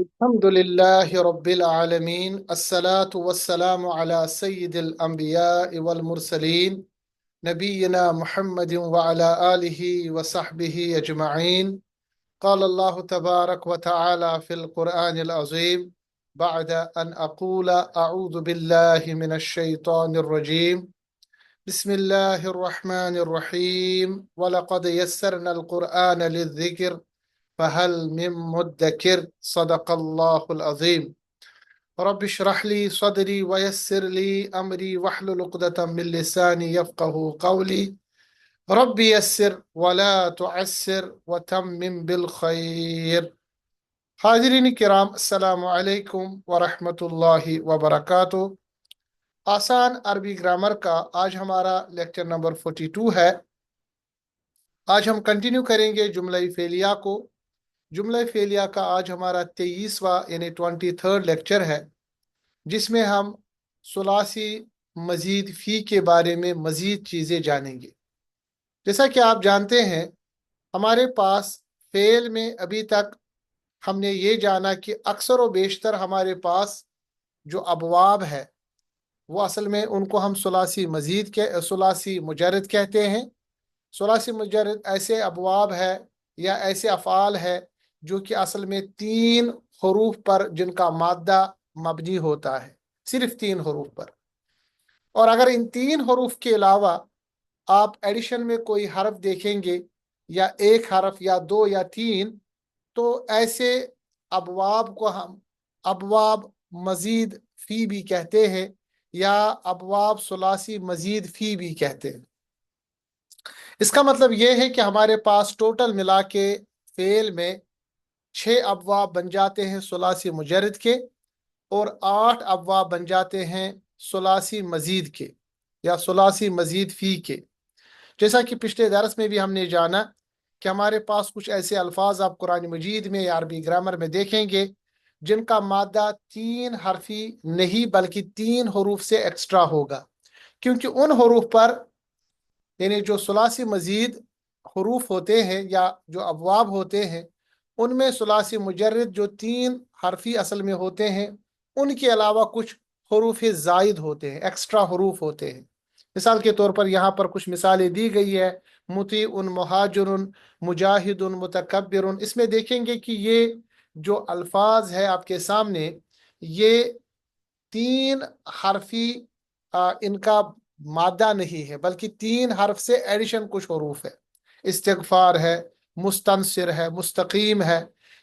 الحمد لله رب العالمين الصلاة والسلام على سيد الأنبياء والمرسلين نبينا محمد وعلى آله وصحبه أجمعين. قال الله تبارك وتعالى في القرآن العظيم بعد أن أقول أعوذ بالله من الشيطان الرجيم. بسم الله الرحمن الرحيم ولقد يسرنا القرآن للذكر فهل من مدكر صدق الله العظيم. رب اشرح لي صدري ويسر لي أمري واحلل عقدة من لساني يفقه قولي. رب يسر ولا تعسر وتمم بالخير. حاضرین کرام، السلام علیکم ورحمۃ اللہ وبرکاتہ۔ آسان عربی گرامر کا آج ہمارا لیکچر نمبر 42 ہے۔ آج ہم کنٹینیو کریں گے جملہ فعلیہ کو۔ جملہ فعلیہ کا آج ہمارا 23واں یعنی 23rd لیکچر ہے، جس میں ہم ثلاثی مزید فی کے بارے میں مزید چیزیں جانیں گے۔ جیسا کہ آپ جانتے ہیں، ہمارے پاس فعل میں ابھی تک ہم نے یہ جانا کہ اکثر و بیشتر ہمارے پاس جو ابواب ہے وہ اصل میں ان کو ہم ثلاثی مجرد کہتے ہیں۔ ثلاثی مجرد ایسے ابواب ہے یا ایسے افعال ہے جو کہ اصل میں 3 حروف پر جن کا مادہ مبنی ہوتا ہے، صرف 3 حروف پر۔ اور اگر ان 3 حروف کے علاوہ آپ ایڈیشن میں کوئی حرف دیکھیں گے، یا ایک حرف یا 2 یا 3، تو ایسے ابواب کو ہم ابواب مزید فی بھی کہتے ہیں، یا ابواب ثلاثی مزید فی بھی کہتے ہیں۔ اس کا مطلب یہ ہے کہ ہمارے پاس ٹوٹل ملا کے فعل میں 6 ابواب بن جاتے ہیں ثلاثی مجرد کے، اور 8 ابواب بن جاتے ہیں ثلاثی مزید کے یا ثلاثی مزید فی کے۔ جیسا کہ پچھلے درس میں بھی ہم نے جانا کہ ہمارے پاس کچھ ایسے الفاظ آپ قرآن مجید میں یا عربی گرامر میں دیکھیں گے جن کا مادہ 3 حرفی نہیں بلکہ 3 حروف سے ایکسٹرا ہوگا، کیونکہ ان حروف پر یعنی جو ثلاثی مزید حروف ہوتے ہیں یا جو ابواب ہوتے ہیں، ان میں ثلاثی مجرد جو 3 حرفی اصل میں ہوتے ہیں، ان کے علاوہ کچھ حروف زائد ہوتے ہیں، ایکسٹرا حروف ہوتے ہیں۔ مثال کے طور پر یہاں پر کچھ مثالیں دی گئی ہے، مطیع، مہاجر، مجاہد، متکبر۔ اس میں دیکھیں گے کہ یہ جو الفاظ ہے آپ کے سامنے، یہ 3 حرفی ان کا مادہ نہیں ہے، بلکہ 3 حرف سے ایڈیشن کچھ حروف ہے۔ استغفار ہے، مستنصر ہے، مستقیم ہے۔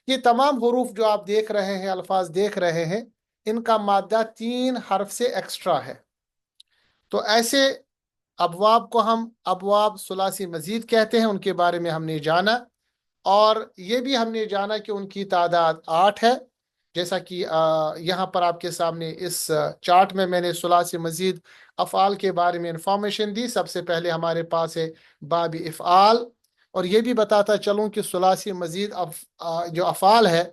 یہ تمام حروف جو آپ دیکھ رہے ہیں، الفاظ دیکھ رہے ہیں، ان کا مادہ 3 حرف سے ایکسٹرا ہے۔ تو ایسے ابواب کو ہم ابواب ثلاثی مزید کہتے ہیں، ان کے بارے میں ہم نے جانا، اور یہ بھی ہم نے جانا کہ ان کی تعداد 8 ہے۔ جیسا کہ یہاں پر آپ کے سامنے اس چارٹ میں میں نے ثلاثی مزید افعال کے بارے میں انفارمیشن دی۔ سب سے پہلے ہمارے پاس ہے باب افعال، اور یہ بھی بتاتا چلوں کہ ثلاثی مزید جو افعال ہے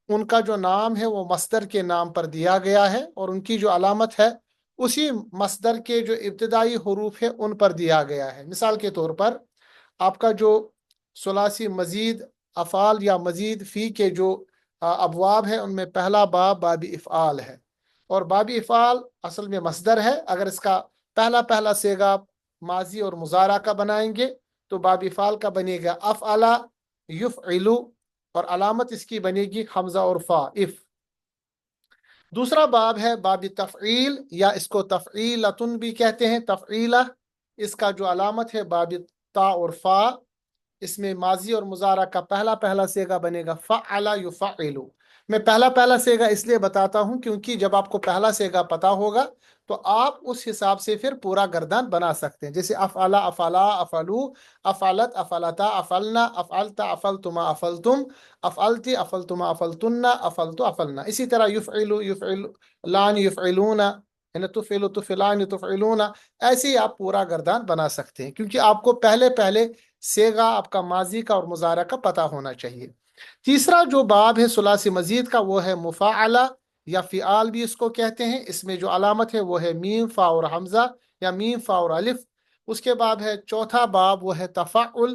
ان کا جو نام ہے وہ مصدر کے نام پر دیا گیا ہے، اور ان کی جو علامت ہے اسی مصدر کے جو ابتدائی حروف ہے ان پر دیا گیا ہے۔ مثال کے طور پر آپ کا جو ثلاثی مزید افعال یا مزید فی کے جو ابواب ہیں، ان میں پہلا باب باب افعال ہے، اور باب افعال اصل میں مصدر ہے۔ اگر اس کا پہلا صیغہ ماضی اور مضارع کا بنائیں گے تو باب افعال کا بنے گا افعلا یفعلو، اور علامت اس کی بنے گی حمزہ اور فا، اف۔ دوسرا باب ہے باب تفعیل، یا اس کو تفعیلتن بھی کہتے ہیں، تفعیلہ۔ اس کا جو علامت ہے باب تا اور فا، اس میں ماضی اور مضارع کا پہلا صیغہ بنے گا فعل یفعل۔ میں پہلا صیغہ اس لیے بتاتا ہوں کیونکہ جب آپ کو پہلا صیغہ پتا ہوگا تو آپ اس حساب سے پھر پورا گردان بنا سکتے ہیں، جیسے افعلا، افعلا، افعلو، افعلت، افعلتا، افعلنا، افعلتا، افعلتما، افعلتم، افعلتی، افعلتما، افعلتن، افعلتو، افعلنا۔ اسی طرح یفعلو، یفعلان، یفعلون، تفعلو، تفعلان، تفعلون۔ ایسے ہی آپ پورا گردان بنا سکتے ہیں، کیونکہ آپ کو پہلے صیغہ آپ کا ماضی کا اور مضارع کا پتہ ہونا چاہیے۔ تیسرا جو باب ہے ثلاثی مزید کا وہ ہے مفاعلہ، یا فعال بھی اس کو کہتے ہیں۔ اس میں جو علامت ہے وہ ہے میم، فا اور حمزہ، یا میم، فا اور الف۔ اس کے بعد ہے چوتھا باب وہ ہے تفاعل،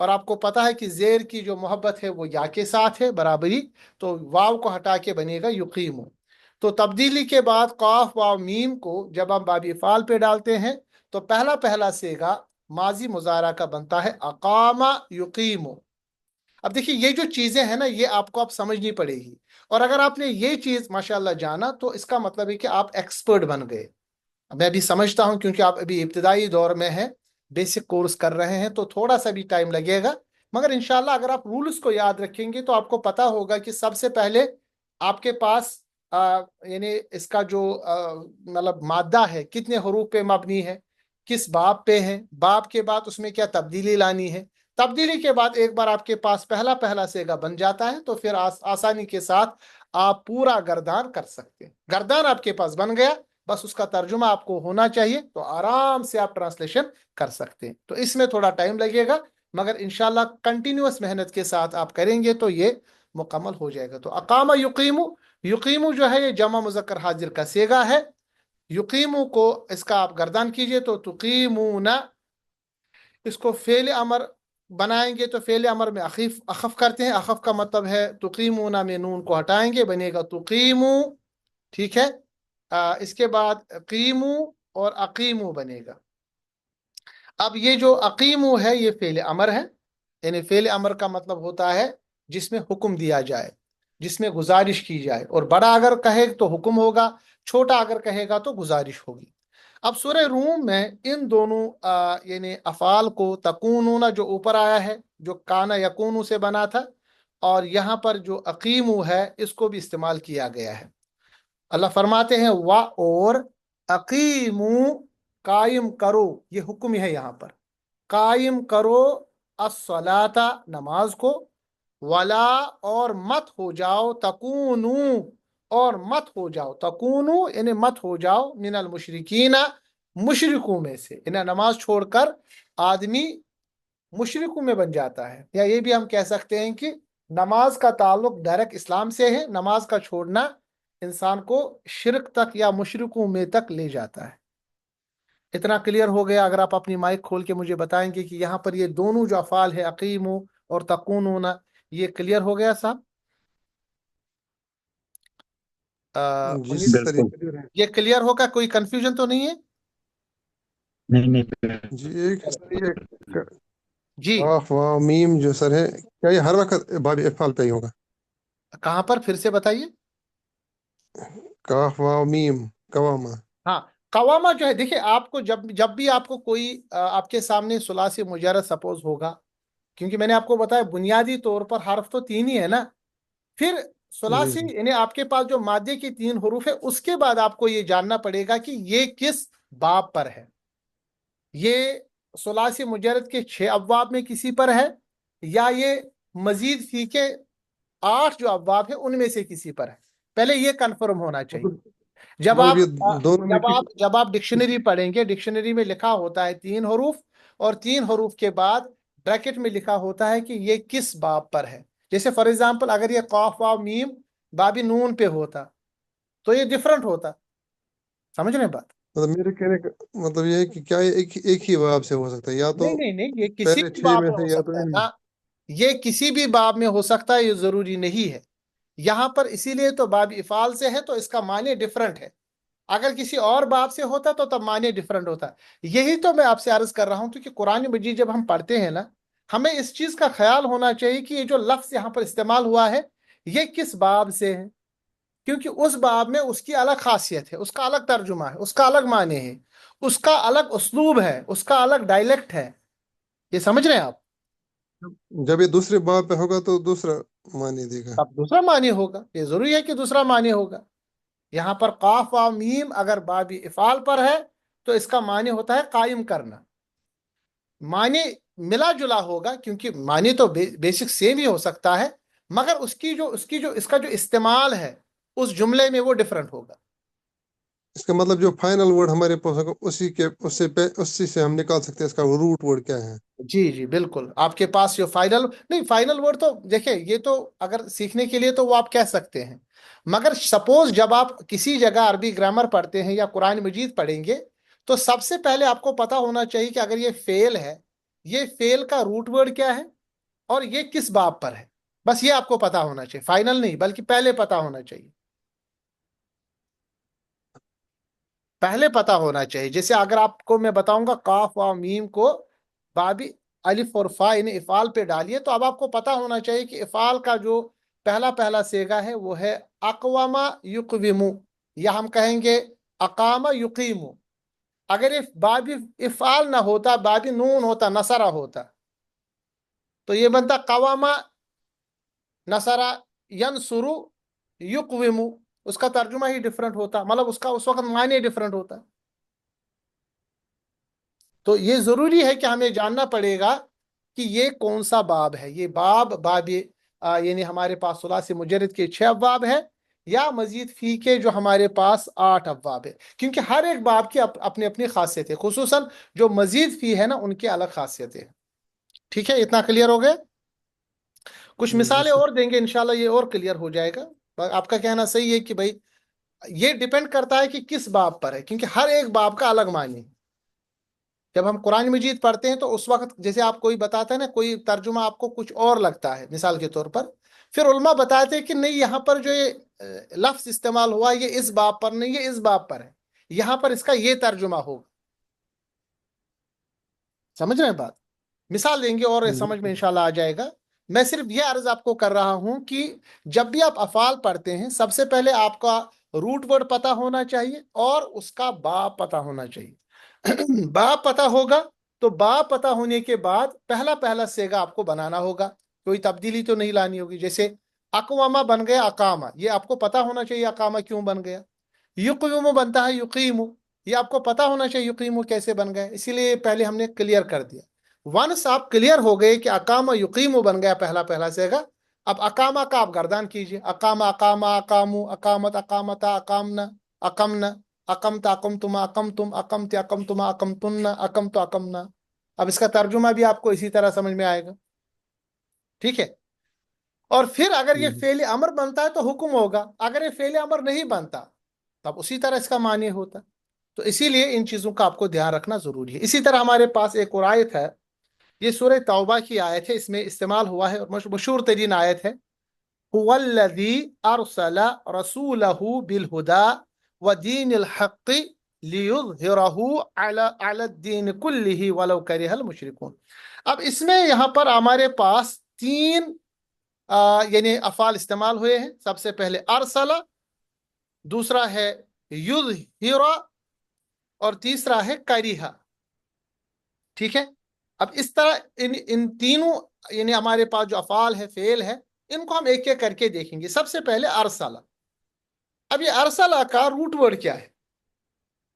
اور آپ کو پتا ہے کہ زیر کی جو محبت ہے وہ یا کے ساتھ ہے برابری، تو واو کو ہٹا کے بنے گا یقیمو۔ تو تبدیلی کے بعد قاف واو میم کو جب ہم باب افعال پہ ڈالتے ہیں تو پہلا پہلا سیگا ماضی مضارع کا بنتا ہے اقام یقیمو۔ اب دیکھیے یہ جو چیزیں ہیں نا یہ آپ کو اب سمجھنی پڑے گی، اور اگر آپ نے یہ چیز ماشاءاللہ جانا تو اس کا مطلب ہے کہ آپ ایکسپرٹ بن گئے۔ میں ابھی سمجھتا ہوں کیونکہ آپ ابھی ابتدائی دور میں ہیں، بیسک کورس کر رہے ہیں، تو تھوڑا سا بھی ٹائم لگے گا، مگر انشاءاللہ اگر آپ رولز کو یاد رکھیں گے تو آپ کو پتا ہوگا کہ سب سے پہلے آپ کے پاس یعنی اس کا جو مطلب مادہ ہے کتنے حروف پہ مبنی ہے، کس باب پہ ہے، باب کے بعد اس میں کیا تبدیلی لانی ہے، تبدیلی کے بعد ایک بار آپ کے پاس پہلا پہلا سیگا بن جاتا ہے تو پھر آسانی کے ساتھ آپ پورا گردان کر سکتے ہیں۔ گردان آپ کے پاس بن گیا، بس اس کا ترجمہ آپ کو ہونا چاہیے تو آرام سے آپ ٹرانسلیشن کر سکتے ہیں۔ تو اس میں تھوڑا ٹائم لگے گا، مگر انشاءاللہ کنٹینیوس محنت کے ساتھ آپ کریں گے تو یہ مکمل ہو جائے گا۔ تو اقامہ یقیمو، یقیمو جو ہے یہ جمع مذکر حاضر کا سیگا ہے۔ یقیمو کو اس کا آپ گردان کیجئے تو تقیمون، اس کو فعل امر بنائیں گے تو فعل امر میں اخف کرتے ہیں، اخف کا مطلب ہے تقیمون میں نون کو ہٹائیں گے بنے گا تقیمو، ٹھیک ہے۔ اس کے بعد قیمو اور اقیمو بنے گا۔ اب یہ جو اقیمو ہے یہ فعل امر ہے، یعنی فعل امر کا مطلب ہوتا ہے جس میں حکم دیا جائے، جس میں گزارش کی جائے، اور بڑا اگر کہے تو حکم ہوگا، چھوٹا اگر کہے گا تو گزارش ہوگی۔ اب سورہ روم میں ان دونوں یعنی افعال کو تکونون جو اوپر آیا ہے جو کانا یکونو سے بنا تھا، اور یہاں پر جو اقیمو ہے اس کو بھی استعمال کیا گیا ہے۔ اللہ فرماتے ہیں اور اقیمو، قائم کرو، یہ حکم ہے یہاں پر، قائم کرو الصلاۃ، نماز کو، ولا، اور مت ہو جاؤ، تکونو، اور مت ہو جاؤ، تکونو یعنی مت ہو جاؤ، من المشرکین، مشرکوں میں سے، انہیں نماز چھوڑ کر آدمی مشرکوں میں بن جاتا ہے، یا یہ بھی ہم کہہ سکتے ہیں کہ نماز کا تعلق ڈائریکٹ اسلام سے ہے، نماز کا چھوڑنا انسان کو شرک تک یا مشرکوں میں تک لے جاتا ہے۔ اتنا کلیئر ہو گیا؟ اگر آپ اپنی مائک کھول کے مجھے بتائیں گے کہ یہاں پر یہ دونوں جو افعال ہے اقیمو اور تکونون، یہ کلیئر ہو گیا صاحب؟ جی امید سر یہ بالکل clear ہے۔ یہ کلیئر ہوگا، کوئی کنفیوژن تو نہیں ہے؟ نہیں جی ایک سر یہ جی قاف واو میم جو سر ہے کیا یہ ہر وقت باب افعال پہ ہی ہوگا؟ کہاں پر؟ پھر سے بتائیے۔ قاف واو میم قوامہ۔ ہاں، قوامہ جو ہے دیکھیں، آپ کو جب بھی آپ کو کوئی آپ کے سامنے ثلاثی مجرد سپوز ہوگا، کیونکہ میں نے آپ کو بتایا بنیادی طور پر حرف تو تین ہی ہے نا، پھر جی ثلاثی جی یعنی آپ کے پاس جو مادے کی تین حروف ہے اس کے بعد آپ کو یہ جاننا پڑے گا کہ یہ کس باب پر ہے۔ یہ ثلاثی مجرد کے 6 ابواب میں کسی پر ہے، یا یہ مزید فی کے 8 جو ابواب ہیں ان میں سے کسی پر ہے، پہلے یہ کنفرم ہونا چاہیے۔ جب مطلب آپ یہ دونوں میں جب آپ ڈکشنری پڑھیں گے، ڈکشنری میں لکھا ہوتا ہے 3 حروف، اور 3 حروف کے بعد بریکٹ میں لکھا ہوتا ہے کہ یہ کس باب پر ہے۔ جیسے فار ایگزامپل اگر یہ قاف واو میم باب نون پہ ہوتا تو یہ ڈفرنٹ ہوتا، سمجھ رہے ہیں بات؟ مطلب میرے کہنے کا مطلب یہ ہے کہ کیا یہ ایک ہی باب سے ہو سکتا ہے، یا تو نہیں، یہ کسی پہلے بھی 6 باب میں میں ہو سے یا تو سکتا ہے ان میں؟ نا، یہ کسی بھی باب میں ہو سکتا ہے، یہ ضروری نہیں ہے۔ یہاں پر اسی لیے تو باب افعال سے ہے تو اس کا معنی ڈفرنٹ ہے، اگر کسی اور باب سے ہوتا تو تب معنی ڈفرنٹ ہوتا۔ یہی تو میں آپ سے عرض کر رہا ہوں کہ قرآن مجید جب ہم پڑھتے ہیں نا، ہمیں اس چیز کا خیال ہونا چاہیے کہ یہ جو لفظ یہاں پر استعمال ہوا ہے یہ کس باب سے ہے، کیونکہ اس باب میں اس کی الگ خاصیت ہے، اس کا الگ ترجمہ ہے، اس کا الگ معنی ہے، اس کا الگ اسلوب ہے، اس کا الگ ڈائلیکٹ ہے۔ یہ سمجھ رہے ہیں آپ؟ جب یہ دوسرے باب پہ ہوگا تو دوسرا معنی دے گا۔ اب دوسرا معنی ہوگا، یہ ضروری ہے کہ دوسرا معنی ہوگا۔ یہاں پر قاف و میم اگر باب افعال پر ہے تو اس کا معنی ہوتا ہے قائم کرنا، معنی ملا جلا ہوگا کیونکہ معنی تو بیسک سیم ہی ہو سکتا ہے، مگر اس کا جو استعمال ہے اس جملے میں وہ ڈفرنٹ ہوگا۔ اس کا مطلب جو فائنل ورڈ ہمارے پاس ہوگا اسی سے ہم نکال سکتے ہیں اس کا روٹ ورڈ کیا ہے۔ جی بالکل، آپ کے پاس جو فائنل ورڈ تو دیکھیں، یہ تو اگر سیکھنے کے لیے تو وہ آپ کہہ سکتے ہیں، مگر سپوز جب آپ کسی جگہ عربی گرامر پڑھتے ہیں یا قرآن مجید پڑھیں گے تو سب سے پہلے آپ کو پتا ہونا چاہیے کہ اگر یہ فعل ہے یہ فعل کا روٹ ورڈ کیا ہے اور یہ کس باب پر ہے، بس یہ آپ کو پتا ہونا چاہیے، فائنل نہیں بلکہ پہلے پتا ہونا چاہیے، پہلے پتا ہونا چاہیے۔ جیسے اگر آپ کو میں بتاؤں گا قاف و میم کو بابی الف اور فا انہیں افعال پہ ڈالیے، تو اب آپ کو پتا ہونا چاہیے کہ افعال کا جو پہلا سیگا ہے وہ ہے اقوام یقوم، یا ہم کہیں گے اقام یقیم۔ اگر بابی افعال نہ ہوتا، بابی نون ہوتا، نصرہ ہوتا، تو یہ بنتا قوام نصرہ ینصرو یقوم، اس کا ترجمہ ہی ڈفرنٹ ہوتا، مطلب اس کا اس وقت معنی ڈفرنٹ ہوتا۔ تو یہ ضروری ہے کہ ہمیں جاننا پڑے گا کہ یہ کون سا باب ہے۔ یہ باب یعنی ہمارے پاس ثلاثی مجرد کے 6 ابواب ہے، یا مزید فی کے جو ہمارے پاس 8 ابواب ہے، کیونکہ ہر ایک باب کی اپنی اپنی خاصیت ہے، خصوصاً جو مزید فی ہے نا ان کی الگ خاصیتیں ہیں۔ ٹھیک ہے، اتنا کلیئر ہو گیا؟ کچھ جی مثالیں سر. اور دیں گے انشاءاللہ، یہ اور کلیئر ہو جائے گا۔ آپ کا کہنا صحیح ہے کہ بھائی یہ ڈیپینڈ کرتا ہے کہ کس باب پر ہے، کیونکہ ہر ایک باب کا الگ معنی ہے۔ جب ہم قرآن مجید پڑھتے ہیں تو اس وقت جیسے آپ کوئی بتاتا ہے نا، کوئی ترجمہ آپ کو کچھ اور لگتا ہے مثال کے طور پر، پھر علماء بتاتے ہیں کہ نہیں، یہاں پر جو یہ لفظ استعمال ہوا یہ اس باب پر نہیں، یہ اس باب پر ہے، یہاں پر اس کا یہ ترجمہ ہوگا۔ سمجھ رہے ہیں بات؟ مثال دیں گے اور سمجھ میں انشاءاللہ آ جائے گا۔ میں صرف یہ عرض آپ کو کر رہا ہوں کہ جب بھی آپ افعال پڑھتے ہیں سب سے پہلے آپ کا روٹ ورڈ پتا ہونا چاہیے اور اس کا باب پتا ہونا چاہیے۔ باب پتا ہوگا تو باب پتا ہونے کے بعد پہلا سیگا آپ کو بنانا ہوگا، کوئی تبدیلی تو نہیں لانی ہوگی۔ جیسے اقوامہ بن گیا اقامہ، یہ آپ کو پتا ہونا چاہیے اقامہ کیوں بن گیا۔ یقیم بنتا ہے یقیم، یہ آپ کو پتا ہونا چاہیے یقیم کیسے بن گیا، اسی لیے پہلے ہم نے کلیئر کر دیا۔ ونس آپ کلیئر ہو گئے کہ اقامہ یقیم بن گیا پہلا سیگا، اب اقامہ کا آپ گردان کیجئے، اقامہ اقامہ اقامو اقامت اقامتا اقامنا اقمنا اقمت اقمتما اقمتم اقمت اقمتما اقمتن اقمت اقمنا۔ اب اس کا ترجمہ بھی آپ کو اسی طرح سمجھ میں آئے گا۔ ٹھیک ہے، اور پھر اگر یہ فعل امر بنتا ہے تو حکم ہوگا، اگر یہ فعل امر نہیں بنتا تب اسی طرح اس کا معنی ہوتا۔ تو اسی لیے ان چیزوں کا آپ کو دھیان رکھنا ضروری ہے۔ اسی طرح ہمارے پاس ایک اور آیت ہے، یہ سورہ توبہ کی آیت ہے، اس میں استعمال ہوا ہے اور مشہور ترین آیت ہے، هو الذی ارسل رسولہ بالہدی ودین الحق لیظہرہ علی الدین کلہ ولو کرہ المشرکون۔ اب اس میں یہاں پر ہمارے پاس 3 یعنی افعال استعمال ہوئے ہیں۔ سب سے پہلے ارسل، دوسرا ہے یظہر، اور تیسرا ہے کریہا۔ ٹھیک ہے، اب اس طرح ان تینوں یعنی ہمارے پاس جو افعال ہے، فعل ہے، ان کو ہم ایک ایک کر کے دیکھیں گے۔ سب سے پہلے ارسلہ۔ اب یہ ارسلہ کا روٹ ورڈ کیا ہے؟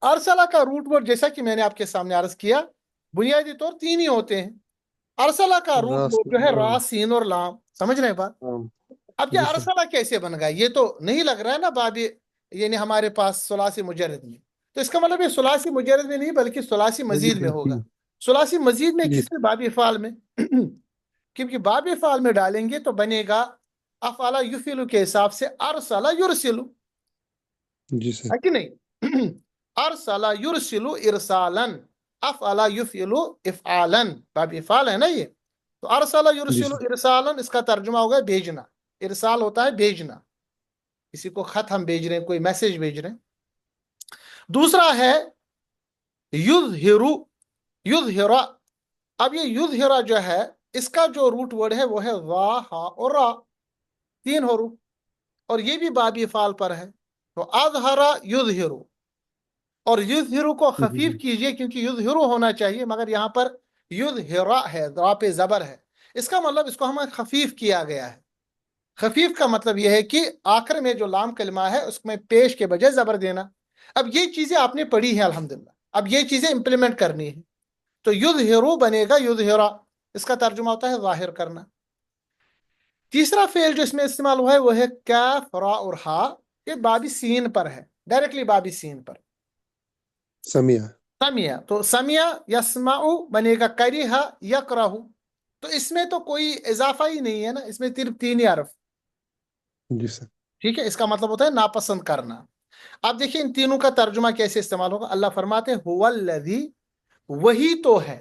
ارسلہ کا روٹ ورڈ جیسا کہ میں نے آپ کے سامنے عرض کیا، بنیادی طور 3 ہی ہوتے ہیں۔ ارسلہ کا روٹ ورڈ جو ہے را، سین اور لام۔ سمجھ رہے ہیں بات؟ اب یہ ارسلہ کیسے بن گیا؟ یہ تو نہیں لگ رہا ہے نا بابی یعنی ہمارے پاس ثلاثی مجرد میں، تو اس کا مطلب یہ ثلاثی مجرد میں نہیں بلکہ ثلاثی مزید میں ہوگا۔ ثلاثی مزید میں کس میں؟ باب افعال میں، کیونکہ باب افعال میں ڈالیں گے تو بنے گا افعل یفعل کے حساب سے ارسل یرسل، جی سر. ہے کہ نہیں؟ ارسل یرسل ارسالا، افعل یفعل افعالا، باب افعال ہے نا یہ، تو ارسل یرسل ارسالا اس کا ترجمہ ہوگا بھیجنا۔ ارسال ہوتا ہے بھیجنا، کسی کو خط ہم بھیج رہے ہیں، کوئی میسج بھیج رہے ہیں۔ دوسرا ہے یظہر، یظہر۔ اب یہ یظہر جو ہے اس کا جو روٹ ورڈ ہے وہ ہے وا، ہا اور را، 3 حروف، اور یہ بھی باب افعال پر ہے، تو اظہر یظہر، اور یظہر کو خفیف کیجئے کیونکہ یظہر ہونا چاہیے، مگر یہاں پر یظہر ہے، را پہ زبر ہے، اس کا مطلب اس کو ہمیں خفیف کیا گیا ہے۔ خفیف کا مطلب یہ ہے کہ آخر میں جو لام کلمہ ہے اس میں پیش کے بجائے زبر دینا۔ اب یہ چیزیں آپ نے پڑھی ہیں الحمدللہ، اب یہ چیزیں امپلیمنٹ کرنی ہے، تو یظہرو بنے گا یظہرا، اس کا ترجمہ ہوتا ہے ظاہر کرنا۔ تیسرا فعل جو اس میں استعمال ہوا ہے وہ ہے کاف، را اور ہا، یہ بابی سین پر ہے، ڈائریکٹلی بابی سین پر۔ سمیع، سمیع، تو سمیع یسمع بنے گا کریہ یکرہ، تو اس میں تو کوئی اضافہ ہی نہیں ہے نا، اس میں صرف 3 ہی حرف۔ جی سر. ٹھیک ہے، اس کا مطلب ہوتا ہے ناپسند کرنا۔ اب دیکھیں ان تینوں کا ترجمہ کیسے استعمال ہوگا۔ اللہ فرماتے ہیں هو الذی، وہی تو ہے،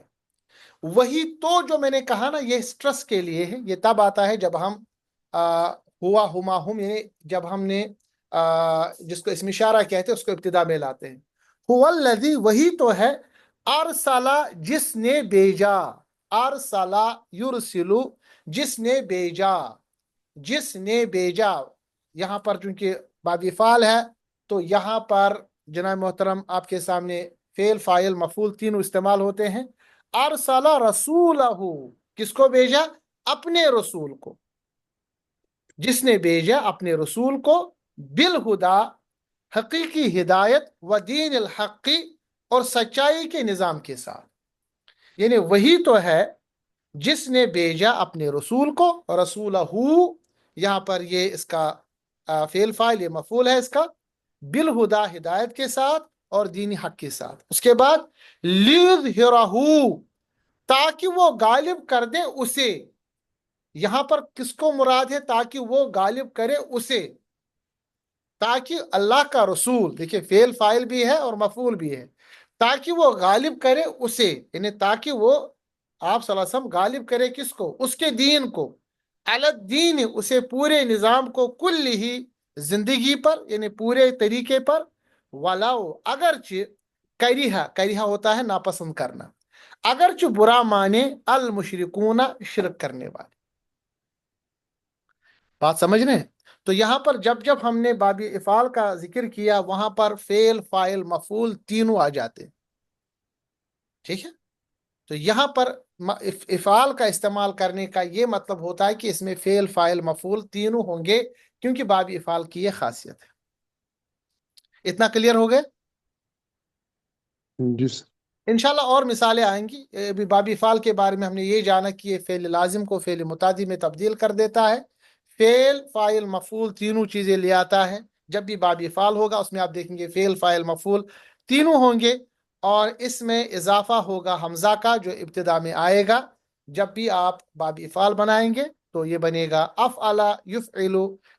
وہی تو جو میں نے کہا نا یہ اسٹرس کے لیے ہے، یہ تب آتا ہے جب ہم ہوا ہما ہم یعنی جب ہم نے جس کو اسم اشارہ کہتے ہیں اس کو ابتدا میں لاتے ہیں. هو الذی وہی تو ہے، ارسلا جس نے بھیجا، ارسلا یرسلو جس نے بھیجا، جس نے بھیجا. یہاں پر چونکہ باب فعال ہے تو یہاں پر جناب محترم آپ کے سامنے فعل فاعل مفعول تینوں استعمال ہوتے ہیں. ارسلا رسولہ، کس کو بھیجا؟ اپنے رسول کو. جس نے بھیجا اپنے رسول کو، بالہدا حقیقی ہدایت، و دین الحق اور سچائی کے نظام کے ساتھ. یعنی وہی تو ہے جس نے بھیجا اپنے رسول کو، رسولہ یہاں پر یہ اس کا فعل فاعل یہ مفعول ہے اس کا، بالہدا ہدایت کے ساتھ اور دین حق کے ساتھ. اس کے بعد لیظہرہ تاکہ وہ غالب کر دے اسے. یہاں پر کس کو مراد ہے؟ تاکہ وہ غالب کرے اسے، تاکہ اللہ کا رسول، دیکھیں فعل فاعل بھی ہے اور مفعول بھی ہے، تاکہ وہ غالب کرے اسے، یعنی تاکہ وہ آپ صلی اللہ علیہ وسلم غالب کرے کس کو؟ اس کے دین کو، علی الدین اسے پورے نظام کو، کل ہی زندگی پر یعنی پورے طریقے پر، ولاؤ اگرچہ کریہا، کریہا ہوتا ہے ناپسند کرنا، اگرچہ برا مانے المشرکون شرک کرنے والے. بات سمجھ رہے ہیں؟ تو یہاں پر جب جب ہم نے باب افعال کا ذکر کیا وہاں پر فعل فاعل مفعول تینوں آ جاتے، ٹھیک ہے. تو یہاں پر افعال کا استعمال کرنے کا یہ مطلب ہوتا ہے کہ اس میں فعل فاعل مفعول تینوں ہوں گے، کیونکہ باب افعال کی یہ خاصیت ہے. اتنا کلیئر ہو گئے؟ جی سر. انشاءاللہ اور مثالیں آئیں گی. ابھی باب افعال کے بارے میں ہم نے یہ جانا کہ یہ فعل لازم کو فعل متعدی میں تبدیل کر دیتا ہے. فعل فاعل مفعول تینوں چیزیں لے آتا ہے. جب بھی باب افعال ہوگا اس میں آپ دیکھیں گے فعل فاعل مفعول تینوں ہوں گے، اور اس میں اضافہ ہوگا حمزہ کا جو ابتدا میں آئے گا. جب بھی آپ باب افعال بنائیں گے تو یہ بنے گا افعل یفعل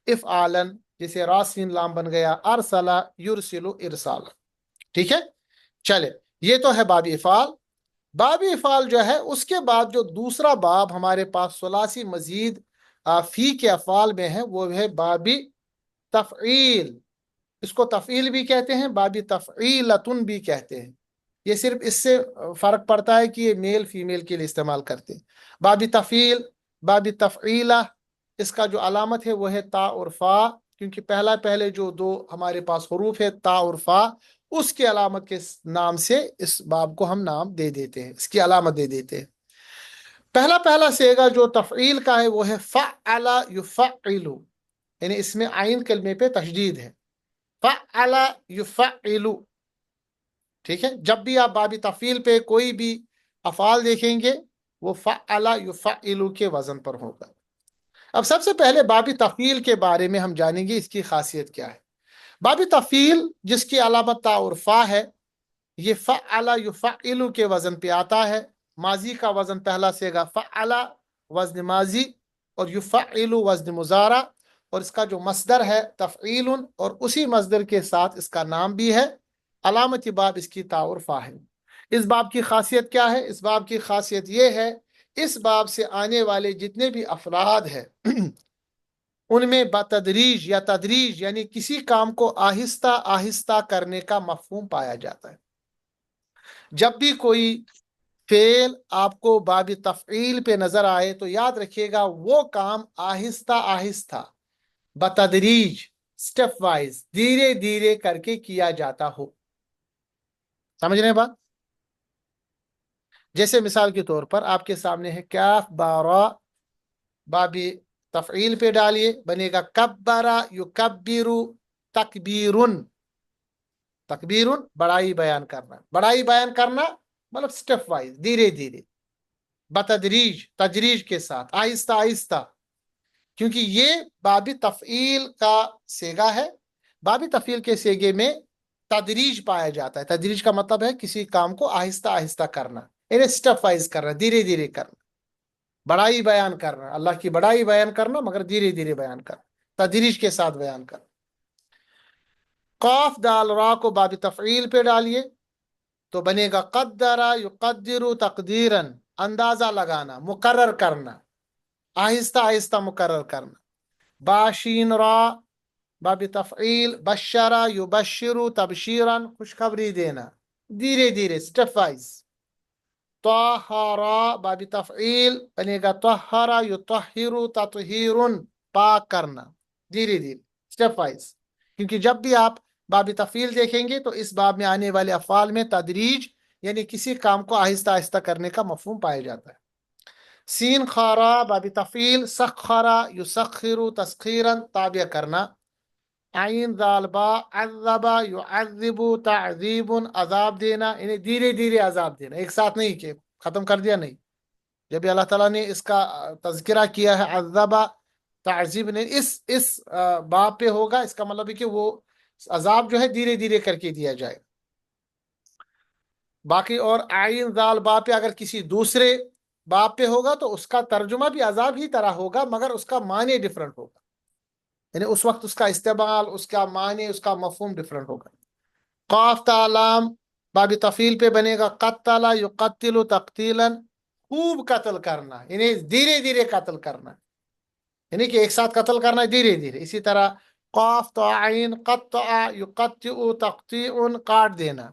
افعالا، جیسے راسین لام بن گیا ارسل یرسل ارسال. ٹھیک ہے، چلے یہ تو ہے باب افعال. باب افعال جو ہے اس کے بعد جو دوسرا باب ہمارے پاس ثلاثی مزید فی کے افعال میں ہے وہ ہے باب تفعیل. اس کو تفعیل بھی کہتے ہیں، باب تفعیلتن بھی کہتے ہیں. یہ صرف اس سے فرق پڑتا ہے کہ یہ میل فیمیل کے لیے استعمال کرتے ہیں. باب تفعیل، باب تفعیلہ، اس کا جو علامت ہے وہ ہے تا اور فا، کیونکہ پہلے جو دو ہمارے پاس حروف ہے تا اور فا، اس کی علامت کے نام سے اس باب کو ہم نام دے دیتے ہیں، اس کی علامت دے دیتے ہیں. پہلا سیگا جو تفعیل کا ہے وہ ہے فعل یفعل، یعنی اس میں عین کلمے پہ تشدید ہے، فعل یفعل. ٹھیک ہے، جب بھی آپ باب تفعیل پہ کوئی بھی افعال دیکھیں گے وہ فعل یفعل کے وزن پر ہوگا. اب سب سے پہلے باب تفعیل کے بارے میں ہم جانیں گے اس کی خاصیت کیا ہے. باب تفعیل جس کی علامت تا اور فا ہے، یہ فعل یفعل کے وزن پہ آتا ہے. ماضی کا وزن پہلا سیگا فعل وزن ماضی، اور یفعل وزن مضارع، اور اس کا جو مصدر ہے تفعیل، اور اسی مصدر کے ساتھ اس کا نام بھی ہے. علامت باب اس کی تا اور فا ہے. اس باب کی خاصیت کیا ہے؟ اس باب کی خاصیت یہ ہے اس باب سے آنے والے جتنے بھی افراد ہیں ان میں بتدریج یا تدریج یعنی کسی کام کو آہستہ آہستہ کرنے کا مفہوم پایا جاتا ہے. جب بھی کوئی فعل آپ کو باب تفعیل پہ نظر آئے تو یاد رکھیے گا وہ کام آہستہ آہستہ بتدریج سٹیپ وائز دھیرے دھیرے کر کے کیا جاتا ہو. سمجھ رہے ہیں بات؟ جیسے مثال کے طور پر آپ کے سامنے ہے کاف بارا، باب تفعیل پہ ڈالیے بنے گا کبرا یکبرو تکبیرن. تکبیرن بڑائی بیان کرنا، بڑائی بیان کرنا مطلب سٹیپ وائز دھیرے دھیرے، بتدریج تدریج کے ساتھ آہستہ آہستہ، کیونکہ یہ باب تفعیل کا سیگا ہے. باب تفعیل کے سیگے میں تدریج پایا جاتا ہے. تدریج کا مطلب ہے کسی کام کو آہستہ آہستہ کرنا، یعنی سٹیپ وائز کرنا، دھیرے دھیرے کرنا، بڑائی بیان کرنا، اللہ کی بڑائی بیان کرنا مگر دھیرے دھیرے بیان کرنا، تدریج کے ساتھ بیان کرنا. قاف دال را کو باب تفعیل پہ ڈالیے تو بنے گا قدر یقدر تقدیرن، اندازہ لگانا، مقرر کرنا، آہستہ آہستہ مقرر کرنا. باشین را باب تفعیل، بشرا یبشرو تبشیرن، خوشخبری دینا دھیرے دھیرے اسٹیپ وائز. طہارا باب تفعیل بنے گا طہارا یطہرو تطہیرن، پاک کرنا دھیرے دھیرے اسٹیپ وائز. کیونکہ جب بھی آپ باب تفعیل دیکھیں گے تو اس باب میں آنے والے افعال میں تدریج یعنی کسی کام کو آہستہ آہستہ کرنے کا مفہوم پایا جاتا ہے. سین خارا باب تفعیل سخرا یسخرو تسخیرا، تابع کرنا. عین ذال با عذبا یعذب تعذیب، عذاب دینا یعنی دھیرے دھیرے عذاب دینا، ایک ساتھ نہیں کہ ختم کر دیا نہیں. جب اللہ تعالیٰ نے اس کا تذکرہ کیا ہے عذبا تعذیب نے، اس باب پہ ہوگا، اس کا مطلب ہے کہ وہ عذاب جو ہے دھیرے دھیرے کر کے دیا جائے. باقی اور عین ذال با پہ اگر کسی دوسرے باب پہ ہوگا تو اس کا ترجمہ بھی عذاب ہی طرح ہوگا، مگر اس کا معنی ڈفرنٹ ہوگا، یعنی اس وقت اس کا استعمال، اس کا معنی، اس کا مفہوم ڈفرنٹ ہوگا. قاف تالام باب تفیل پہ بنے گا قتل یقتل تقتیلا، خوب قتل کرنا یعنی دھیرے دھیرے قتل کرنا، یعنی کہ ایک ساتھ قتل کرنا دھیرے دھیرے. اسی طرح قاف تو عین قطع یقطع تقطیع، کاٹ دینا.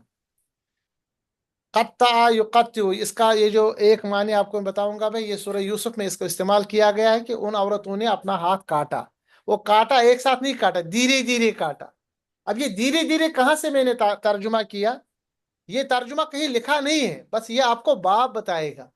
قطع یقطع، اس کا یہ جو ایک معنی آپ کو بتاؤں گا میں، یہ سورہ یوسف میں اس کو استعمال کیا گیا ہے کہ ان عورتوں نے اپنا ہاتھ کاٹا. وہ کاٹا ایک ساتھ نہیں کاٹا، دھیرے دھیرے کاٹا. اب یہ دھیرے دھیرے کہاں سے میں نے ترجمہ کیا؟ یہ ترجمہ کہیں لکھا نہیں ہے، بس یہ آپ کو باب بتائے گا.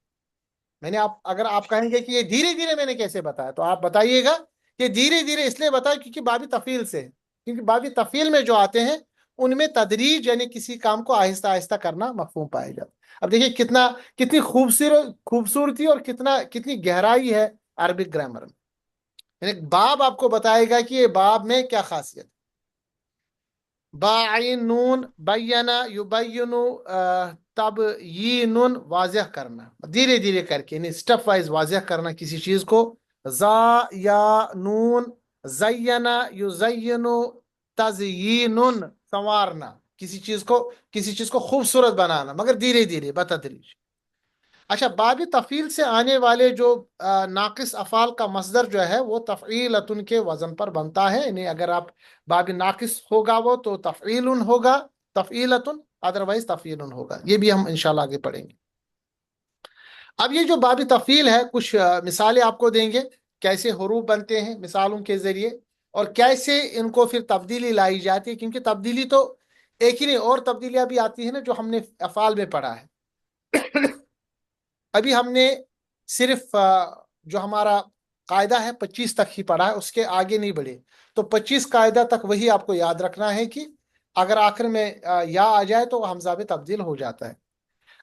میں نے اگر آپ کہیں گے کہ یہ دھیرے دھیرے میں نے کیسے بتایا، تو آپ بتائیے گا کہ دھیرے دھیرے اس لیے بتایا کیونکہ بابی تفیل سے، کیونکہ بابی تفیل میں جو آتے ہیں ان میں تدریج یعنی کسی کام کو آہستہ آہستہ کرنا مفہوم پایا جاتا. اب دیکھیے کتنی خوبصورتی اور کتنی گہرائی ہے عربک گرامر میں. یعنی باب آپ کو بتائے گا کہ یہ باب میں کیا خاصیت. باعین نون بینا یبین تبیین، واضح کرنا دھیرے دھیرے کر کے، یعنی اسٹیپ وائز واضح کرنا کسی چیز کو. زا یا نون زینا یزین تزیین، سنوارنا کسی چیز کو خوبصورت بنانا مگر دھیرے دھیرے بتدریج. اچھا، باب تفعیل سے آنے والے جو ناقص افعال کا مصدر جو ہے وہ تفعیلتن کے وزن پر بنتا ہے، یعنی اگر آپ باب ناقص ہوگا وہ تو تفعیل ہوگا، تفعیلتن، ادروائز تفعیل ہوگا. یہ بھی ہم انشاءاللہ آگے پڑھیں گے. اب یہ جو باب تفعیل ہے کچھ مثالیں آپ کو دیں گے کیسے حروف بنتے ہیں مثالوں کے ذریعے، اور کیسے ان کو پھر تبدیلی لائی جاتی ہے، کیونکہ تبدیلی تو ایک ہی نہیں، اور تبدیلیاں بھی آتی ہیں نا جو ہم نے افعال میں پڑھا ہے. ابھی ہم نے صرف جو ہمارا قاعدہ ہے 25 تک ہی پڑھا ہے، اس کے آگے نہیں بڑھے. تو 25 قاعدہ تک وہی آپ کو یاد رکھنا ہے کہ اگر آخر میں یا آ جائے تو حمزہ میں تبدیل ہو جاتا ہے.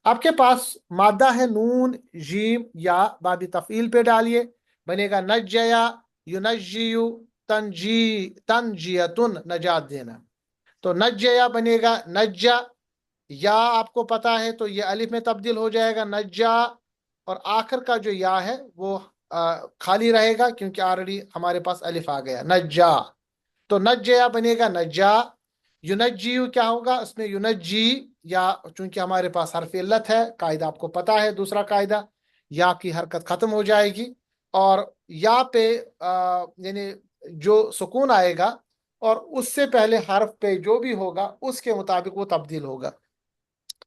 آپ کے پاس مادہ ہے نون جیم یا، باب تفعیل پہ ڈالیے، بنے گا نجیا ینجیو تنجیتن، نجات دینا. تو نجیا بنے گا نجا، یا آپ کو پتا ہے تو یہ الف میں تبدیل ہو جائے گا نجا، اور آخر کا جو یا ہے وہ خالی رہے گا کیونکہ آلریڈی ہمارے پاس الف آ گیا نجا. تو نجیا بنے گا نجا. یونجیو کیا ہوگا اس میں، یونجی یا، چونکہ ہمارے پاس حرف علت ہے، قاعدہ آپ کو پتا ہے دوسرا قاعدہ، یا کی حرکت ختم ہو جائے گی، اور یا پہ یعنی جو سکون آئے گا اور اس سے پہلے حرف پہ جو بھی ہوگا اس کے مطابق وہ تبدیل ہوگا.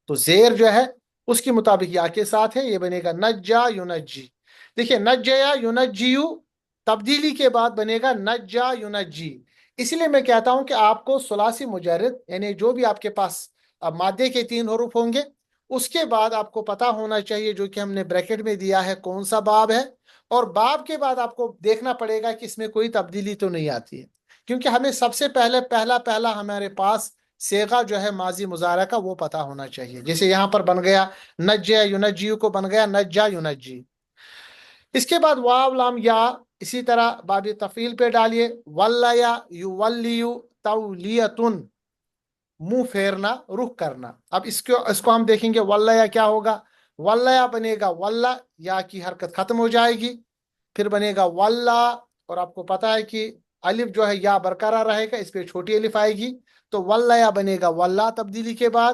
تو زیر جو ہے اس کے مطابق یا کے ساتھ ہے، یہ بنے گا نجا یونجی. دیکھیے نجیا یونجیو تبدیلی کے بعد بنے گا نجا یونجی. اسی لیے میں کہتا ہوں کہ آپ کو ثلاثی مجرد یعنی جو بھی آپ کے پاس مادے کے 3 حروف ہوں گے اس کے بعد آپ کو پتا ہونا چاہیے، جو کہ ہم نے بریکٹ میں دیا ہے، کون سا باب ہے، اور باب کے بعد آپ کو دیکھنا پڑے گا کہ اس میں کوئی تبدیلی تو نہیں آتی ہے، کیونکہ ہمیں سب سے پہلا ہمارے پاس صیغہ جو ہے ماضی مضارع کا وہ پتا ہونا چاہیے. جیسے یہاں پر بن گیا نجیا یونجیو کو بن گیا نجا یونجی. اس کے بعد واو لام یا، اسی طرح باب تفعیل پہ ڈالیے ولیا یولیو تولیتن، منہ پھیرنا، رخ کرنا. اب اس کو ہم دیکھیں گے ولیا کیا ہوگا. ولیا بنے گا ولہ، یا کی حرکت ختم ہو جائے گی، پھر بنے گا ولہ، اور آپ کو پتا ہے کہ الف جو ہے یا برقرار رہے گا، اس پہ چھوٹی الف آئے گی، تو ولیا بنے گا ولہ تبدیلی کے بعد.